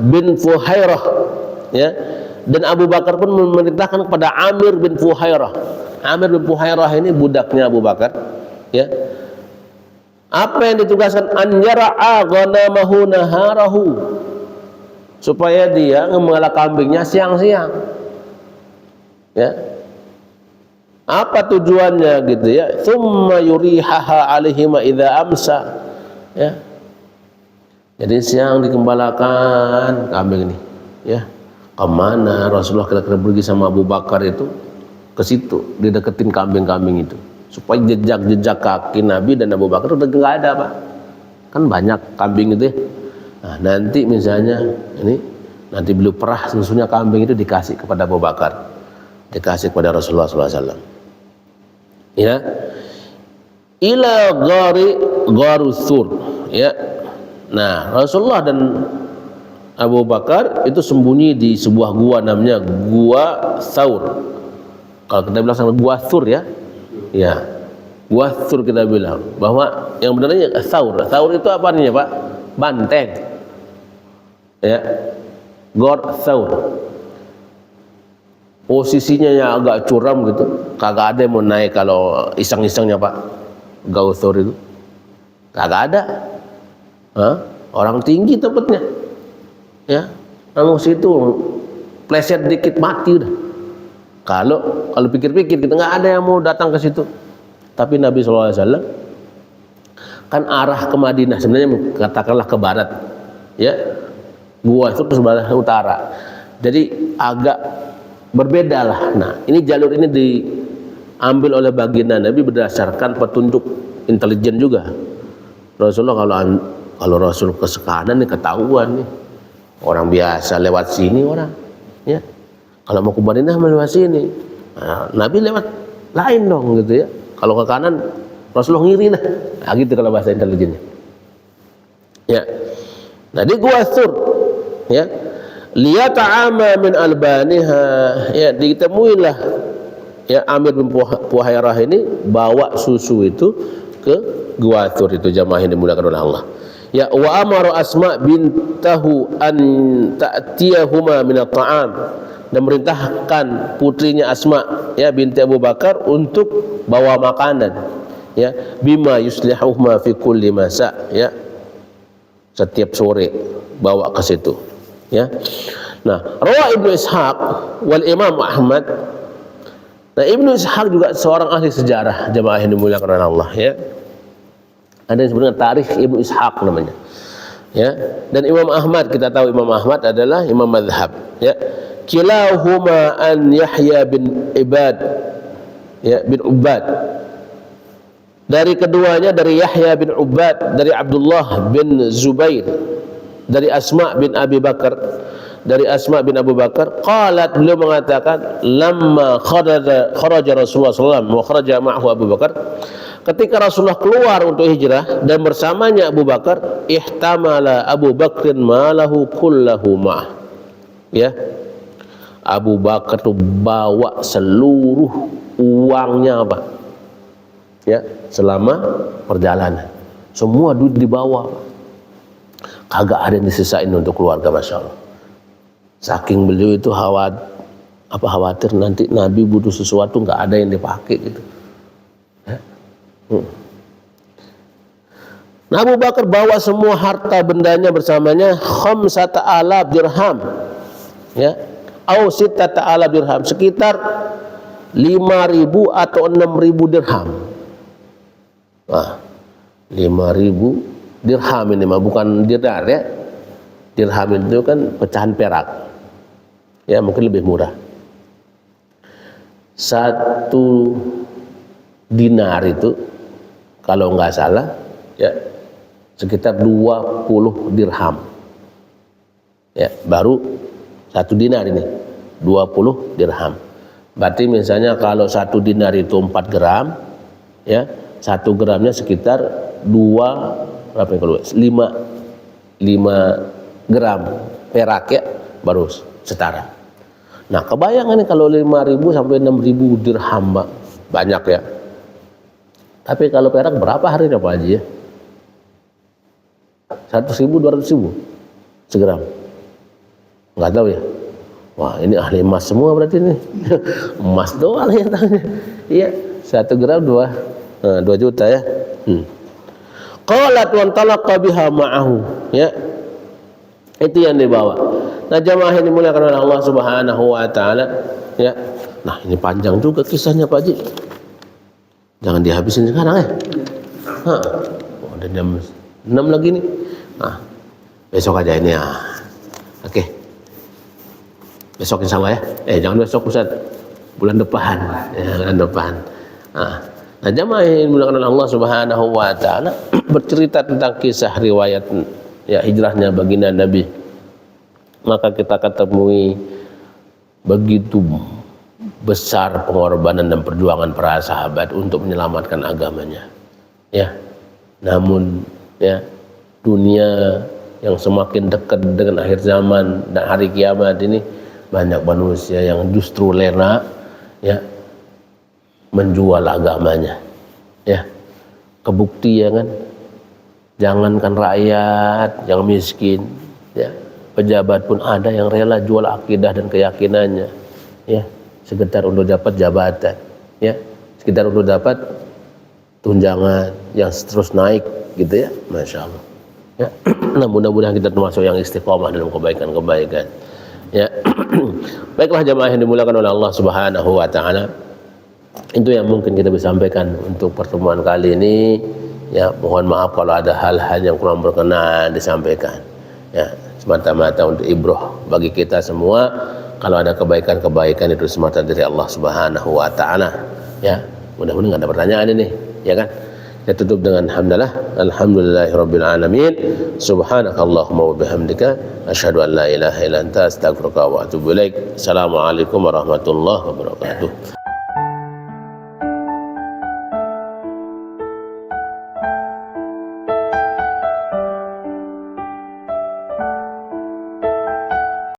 bin Fuhairah, ya. Dan Abu Bakar pun memerintahkan kepada Amir bin Fuhairah. Amir bin Fuhairah ini budaknya Abu Bakar, ya. Apa yang ditugaskan? An yara'a ghanamahu naharahu. Supaya dia mengelak kambingnya siang-siang. Ya, apa tujuannya gitu ya? Tsumma yurihaha alaihima idza amsa. Ya, jadi siang dikembalakan kambing ini. Ya, kemana Rasulullah kira-kira pergi sama Abu Bakar itu? Ke situ, dideketin kambing-kambing itu, supaya jejak-jejak kaki Nabi dan Abu Bakar udah nggak ada Pak. Kan banyak kambing itu ya. Nah, nanti misalnya ini nanti beliau perah susunya kambing itu dikasih kepada Abu Bakar, dikasih kepada Rasulullah SAW. Ya, ila gharusur. Ya, nah Rasulullah dan Abu Bakar itu sembunyi di sebuah gua namanya Gua Tsaur. Kalau kita bilang sama Gua Tsur ya, ya Gua Tsur kita bilang bahwa yang benarnya Tsaur. Tsaur itu apa artinya Pak? Banteng. Ya, Gor Tsaur. Posisinya yang agak curam gitu, kagak ada yang mau naik kalau iseng-isengnya Pak. Gauthur itu kagak ada. Orang tinggi tempatnya, ya. Namun situ pleset dikit mati udah. Kalau pikir-pikir kita nggak ada yang mau datang ke situ. Tapi Nabi SAW kan arah ke Madinah, sebenarnya katakanlah ke barat, ya. Gua itu ke sebelah utara. Jadi agak berbeda lah. Nah, ini jalur ini diambil oleh baginda Nabi berdasarkan petunjuk intelijen juga. Rasulullah kalau Rasul ke kanan nih ketahuan nih. Orang biasa lewat sini orang, ya. Kalau mau ke Madinah lewat sini. Nah, Nabi lewat lain dong gitu ya. Kalau ke kanan Rasulullah ngiri lah. Nah, gitu kalau bahasa intelijennya. Ya. Jadi Gua Tsur, ya. Liyata'ama min albaniha, ya, ditemuilah ya Amir bin Fuhairah ini bawa susu itu ke Gua Tsur itu, jamaah yang dimuliakan oleh Allah. Ya, wa amara Asma bintahu an ta'tiyahuma min at-ta'am, dan merintahkan putrinya Asma ya binti Abu Bakar untuk bawa makanan, ya, bima yuslihuhuma fi kulli masa, ya, setiap sore bawa ke situ. Ya, nah, rawa Ibnu Ishaq wal Imam Ahmad. Nah, Ibnu Ishaq juga seorang ahli sejarah, jemaah yang dimuliakan oleh Allah, ya. Ada yang sebenarnya Tarikh Ibnu Ishaq namanya, ya. Dan Imam Ahmad, kita tahu Imam Ahmad adalah imam mazhab, ya. Kilahuma an Yahya bin Ibad, ya, bin Ubad. Dari keduanya, dari Yahya bin Ubad, dari Abdullah bin Zubair, dari Asma bin Abi Bakar, dari Asma bin Abu Bakar, qalat, beliau mengatakan, lamma kharaja Rasulullah SAW wa kharaja ma'hu Abu Bakar, ketika Rasulullah keluar untuk hijrah dan bersamanya Abu Bakar, ihtamala Abu Bakrin malahu kullahu ma'ah. Ya, Abu Bakar tuh bawa seluruh uangnya Pak, ya, selama perjalanan, semua duit dibawa, kagak ada yang disisain untuk keluarga, masya Allah. Saking beliau itu khawatir nanti Nabi butuh sesuatu nggak ada yang dipakai gitu. Ya. Nah, Abu Bakar bawa semua harta bendanya bersamanya, 5,000 dirham, ya, au 6,000 dirham, sekitar 5.000 atau 6.000 dirham. Nah, 5.000 dirham ini mah bukan dinar, ya. Dirham itu kan pecahan perak, ya, mungkin lebih murah. 1 dinar itu kalau nggak salah ya sekitar 20 dirham. Ya, baru 1 dinar ini 20 dirham. Berarti misalnya kalau 1 dinar itu 4 gram, ya 1 gramnya sekitar 5 gram perak ya, baru setara. Nah kebayang ini kalau 5.000 sampai 6.000 dirham, Pak, banyak ya. Tapi kalau perak berapa harganya Pak Haji ya? 100.000, 200.000 segram? Nggak tahu ya. Wah ini ahli emas semua berarti ini. Emas doang ya tahunya. Iya, 1 gram 2 juta ya. Qalat wa talaqa biha ma'ahu, ya. Itu yang dibawa. Nah jamaah yang dimuliakan oleh Allah Subhanahu wa taala, ya. Nah, ini panjang juga kisahnya Pak Haji. Jangan dihabisin sekarang ya. Oh, ada jam 6 lagi nih. Nah, besok aja ini ya. Oke. Besok insya Allah ya. Jangan besok Ustaz. Bulan depan. Ya, bulan depan. Nah, jamaah yang dimuliakan oleh Allah Subhanahu wa taala bercerita tentang kisah riwayat ya hijrahnya baginda Nabi. Maka kita ketemui begitu besar pengorbanan dan perjuangan para sahabat untuk menyelamatkan agamanya. Ya. Namun ya dunia yang semakin dekat dengan akhir zaman dan hari kiamat ini, banyak manusia yang justru rela ya menjual agamanya. Ya. Kebukti ya kan. Jangankan rakyat yang miskin, ya. Pejabat pun ada yang rela jual akidah dan keyakinannya, ya, sekedar untuk dapat jabatan, ya, sekedar untuk dapat tunjangan yang terus naik, gitu ya, masya Allah. Ya, nah mudah-mudahan kita termasuk yang istiqomah dalam kebaikan-kebaikan. Ya, baiklah jamaah yang dimuliakan oleh Allah Subhanahu wa taala. Itu yang mungkin kita bisa sampaikan untuk pertemuan kali ini. Ya, mohon maaf kalau ada hal-hal yang kurang berkenan disampaikan. Ya, semata-mata untuk ibrah bagi kita semua. Kalau ada kebaikan-kebaikan itu semata dari Allah Subhanahu wa taala. Ya, mudah-mudahan enggak ada pertanyaan ini, ya kan? Kita tutup dengan hamdalah. Alhamdulillahirabbil alamin. Subhanakallahumma wa bihamdika asyhadu an la ilaha illa anta astaghfiruka wa atubu ilaik. Assalamualaikum warahmatullahi wabarakatuh.